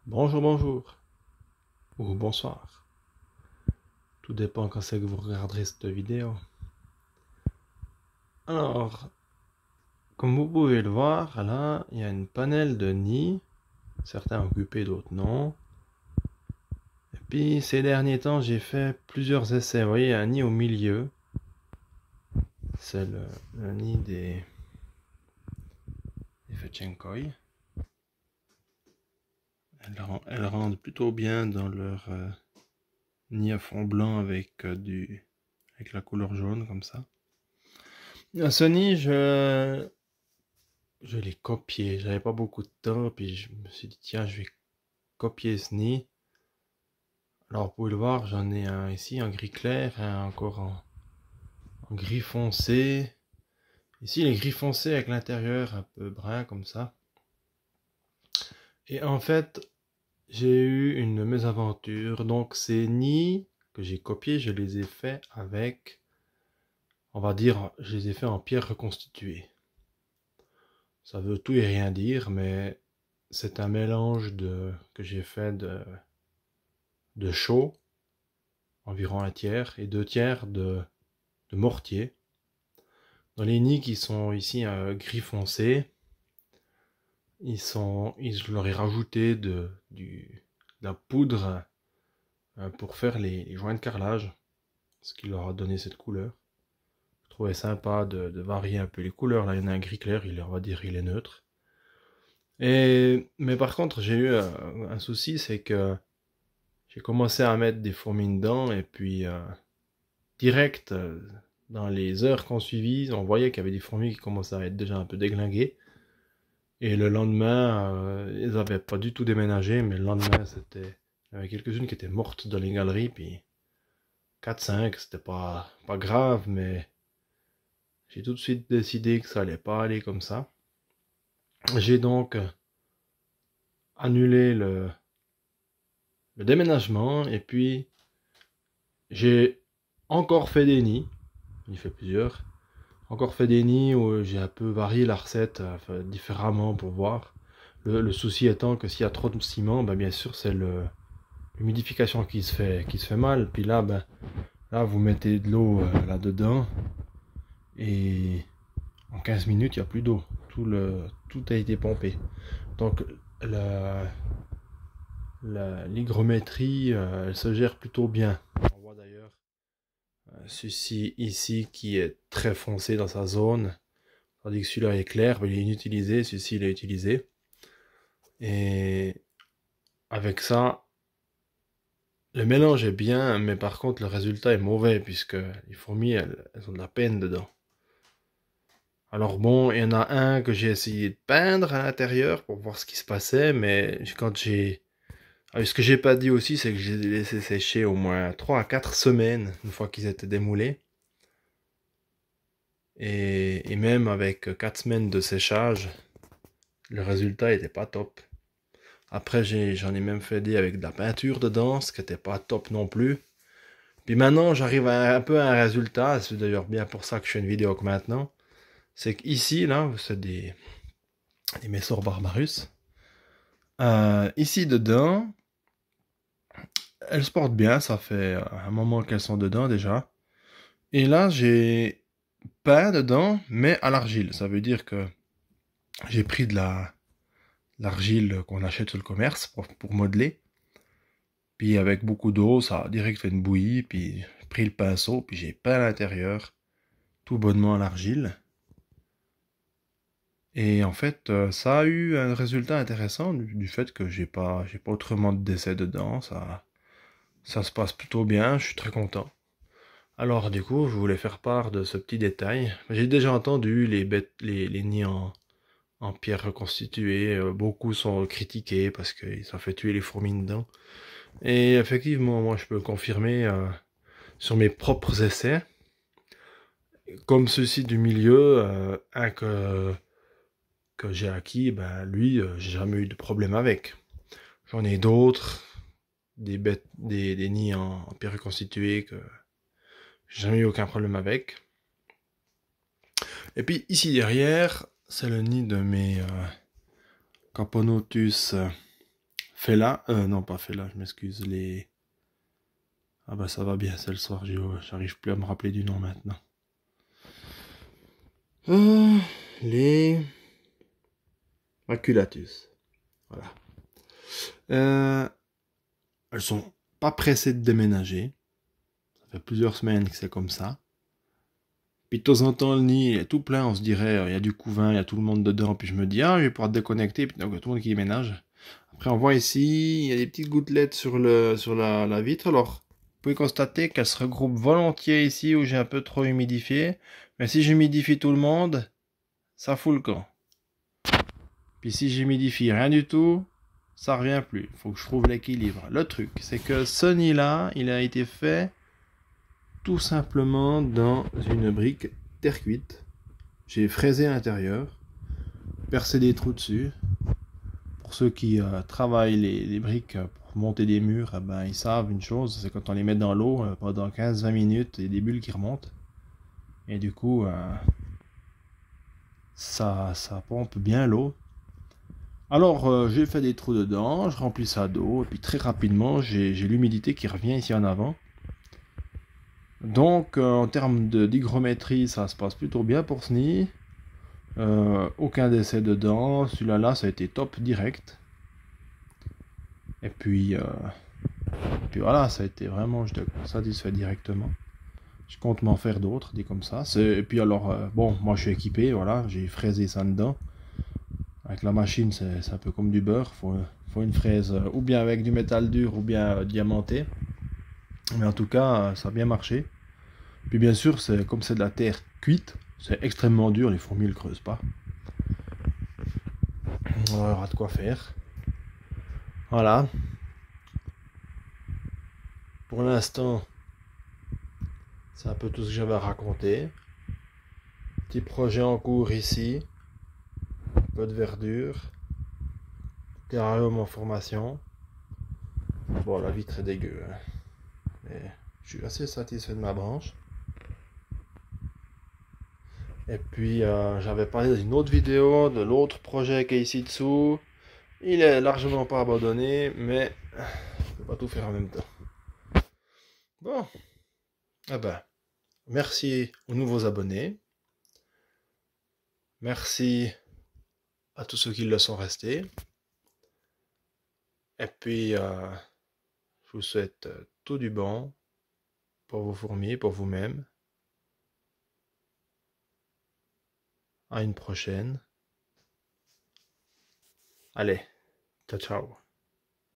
Bonjour, bonjour, ou bonsoir. Tout dépend quand c'est que vous regarderez cette vidéo. Alors, comme vous pouvez le voir, là, il y a une panel de nids, certains occupés, d'autres non. Et puis, ces derniers temps, j'ai fait plusieurs essais. Vous voyez, il y a un nid au milieu. C'est le nid des Fetchenkoi. Elles rendent plutôt bien dans leur nid à fond blanc avec la couleur jaune, comme ça. Ce nid, je l'ai copié, j'avais pas beaucoup de temps, puis je me suis dit, tiens, je vais copier ce nid. Alors, vous pouvez le voir, j'en ai un ici en gris clair, un encore en gris foncé. Ici, il est gris foncé avec l'intérieur un peu brun, comme ça. Et en fait, j'ai eu une mésaventure. Donc, ces nids que j'ai copiés, je les ai faits avec, on va dire, je les ai faits en pierre reconstituée. Ça veut tout et rien dire, mais c'est un mélange que j'ai fait de chaux, environ un tiers, et deux tiers de mortier. Dans les nids qui sont ici gris foncé, je leur ai rajouté de la poudre pour faire les joints de carrelage, ce qui leur a donné cette couleur. Je trouvais sympa de varier un peu les couleurs. Là, il y en a un gris clair, on va dire il est neutre. Mais par contre, j'ai eu un souci, c'est que j'ai commencé à mettre des fourmis dedans, et puis direct, dans les heures qu'on suivit, on voyait qu'il y avait des fourmis qui commençaient à être déjà un peu déglinguées. Et le lendemain, ils n'avaient pas du tout déménagé, mais le lendemain, il y avait quelques-unes qui étaient mortes dans les galeries, puis 4-5, c'était pas grave, mais j'ai tout de suite décidé que ça allait pas aller comme ça. J'ai donc annulé le déménagement, et puis j'ai encore fait des nids, j'en ai fait plusieurs, encore fait des nids où j'ai un peu varié la recette différemment pour voir. Le souci étant que s'il y a trop de ciment, ben bien sûr c'est l'humidification qui se fait mal. Puis là, là vous mettez de l'eau là-dedans et en 15 minutes il n'y a plus d'eau. Tout a été pompé. Donc l'hygrométrie elle se gère plutôt bien. On voit d'ailleurs celui-ci ici qui est très foncé dans sa zone. Tandis que celui-là est clair, il est inutilisé, celui-ci il est utilisé. Et avec ça, le mélange est bien, mais par contre le résultat est mauvais, puisque les fourmis, elles ont de la peine dedans. Alors bon, il y en a un que j'ai essayé de peindre à l'intérieur pour voir ce qui se passait, mais ce que j'ai pas dit aussi, c'est que j'ai laissé sécher au moins 3 à 4 semaines, une fois qu'ils étaient démoulés. Et même avec 4 semaines de séchage, le résultat était pas top. Après, j'en ai même fait des avec de la peinture dedans, ce qui n'était pas top non plus. Puis maintenant, j'arrive à un peu à un résultat, c'est d'ailleurs bien pour ça que je fais une vidéo que maintenant. C'est qu'ici, là, c'est des Messor Barbarus. Ici dedans, elles se portent bien, ça fait un moment qu'elles sont dedans déjà. Et là, j'ai peint dedans, mais à l'argile. Ça veut dire que j'ai pris de l'argile qu'on achète sur le commerce pour modeler. Puis avec beaucoup d'eau, ça a direct fait une bouillie, puis j'ai pris le pinceau, puis j'ai peint à l'intérieur, tout bonnement à l'argile. Et en fait, ça a eu un résultat intéressant du fait que j'ai pas autrement de décès dedans, ça se passe plutôt bien, je suis très content. Alors du coup, je voulais faire part de ce petit détail. J'ai déjà entendu les nids en pierre reconstituée, beaucoup sont critiqués parce que ça fait tuer les fourmis dedans. Et effectivement, moi je peux confirmer sur mes propres essais, comme ceux-ci du milieu, un que j'ai acquis, ben lui, j'ai jamais eu de problème avec. J'en ai d'autres, des nids en pierre reconstituée que j'ai jamais eu aucun problème avec. Et puis ici derrière, c'est le nid de mes Camponotus Fela, non pas Fela, je m'excuse, les... Ah bah ça va bien, c'est le soir, j'arrive plus à me rappeler du nom maintenant. Les... Maculatus. Voilà. Elles sont pas pressées de déménager. Ça fait plusieurs semaines que c'est comme ça. Puis de temps en temps, le nid est tout plein, on se dirait, il y a du couvain, il y a tout le monde dedans. Puis je me dis, ah, je vais pouvoir déconnecter, puis donc tout le monde qui déménage. Après, on voit ici, il y a des petites gouttelettes sur la vitre. Alors, vous pouvez constater qu'elles se regroupent volontiers ici où j'ai un peu trop humidifié. Mais si j'humidifie tout le monde, ça fout le camp. Puis si j'humidifie rien du tout, ça revient plus. Il faut que je trouve l'équilibre. Le truc, c'est que ce nid-là, il a été fait tout simplement dans une brique terre cuite. J'ai fraisé l'intérieur, percé des trous dessus. Pour ceux qui travaillent les briques pour monter des murs, eh ben, ils savent une chose, c'est quand on les met dans l'eau pendant 15-20 minutes, il y a des bulles qui remontent. Et du coup, ça pompe bien l'eau. Alors, j'ai fait des trous dedans, je remplis ça d'eau, et puis très rapidement, j'ai l'humidité qui revient ici en avant. Donc, en termes d'hygrométrie, ça se passe plutôt bien pour ce nid. Aucun décès dedans, celui-là, ça a été top direct. Et puis voilà, ça a été vraiment, j'étais satisfait directement. Je compte m'en faire d'autres, des comme ça. Et puis alors, bon, moi je suis équipé, voilà, j'ai fraisé ça dedans. Avec la machine, c'est un peu comme du beurre. Faut une fraise ou bien avec du métal dur ou bien diamanté. Mais en tout cas, ça a bien marché. Puis bien sûr, comme c'est de la terre cuite, c'est extrêmement dur, les fourmis ne creusent pas. On aura de quoi faire. Voilà. Pour l'instant, c'est un peu tout ce que j'avais à raconter. Petit projet en cours ici. Un peu de verdure. Terrarium en formation. Bon, la vitre est dégueu. Hein. Mais je suis assez satisfait de ma branche. Et puis, j'avais parlé dans une autre vidéo de l'autre projet qui est ici dessous. Il est largement pas abandonné, mais je peux pas tout faire en même temps. Bon, ah ben, merci aux nouveaux abonnés. Merci à tous ceux qui le sont restés. Et puis, je vous souhaite tout du bon pour vos fourmis, pour vous-même. À une prochaine. Allez, ciao ciao.